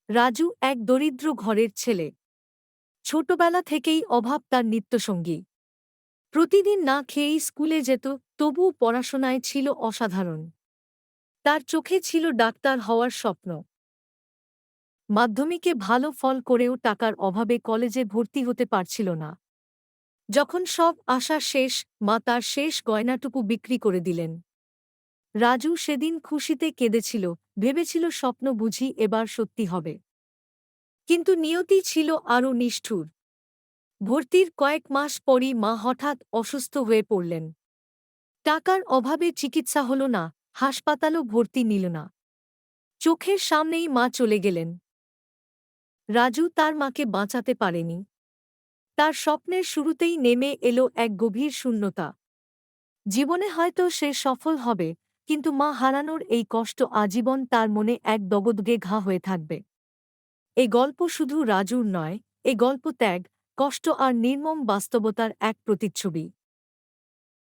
রাজু এক দরিদ্র ঘরের ছেলে। ছোটবেলা থেকেই অভাব তার নিত্যসঙ্গী। প্রতিদিন না খেয়েই স্কুলে যেত, তবুও পড়াশোনায় ছিল অসাধারণ। তার চোখে ছিল ডাক্তার হওয়ার স্বপ্ন। মাধ্যমিকে ভালো ফল করেও টাকার অভাবে কলেজে ভর্তি হতে পারছিল না। যখন সব আশা শেষ, মা তার শেষ গয়নাটুকু বিক্রি করে দিলেন। রাজু সেদিন খুশিতে কেঁদেছিল, ভেবেছিল স্বপ্ন বুঝি এবার সত্যি হবে। কিন্তু নিয়তি ছিল আরও নিষ্ঠুর। ভর্তির কয়েক মাস পরই মা হঠাৎ অসুস্থ হয়ে পড়লেন। টাকার অভাবে চিকিৎসা হল না, হাসপাতালও ভর্তি নিল না। চোখের সামনেই মা চলে গেলেন। রাজু তার মাকে বাঁচাতে পারেনি। তার স্বপ্নের শুরুতেই নেমে এলো এক গভীর শূন্যতা। জীবনে হয়তো সে সফল হবে, কিন্তু মা হারানোর এই কষ্ট আজীবন তার মনে এক দগদগে ঘা হয়ে থাকবে। এই গল্প শুধু রাজুর নয়, এ গল্প ত্যাগ, কষ্ট আর নির্মম বাস্তবতার এক প্রতিচ্ছবি।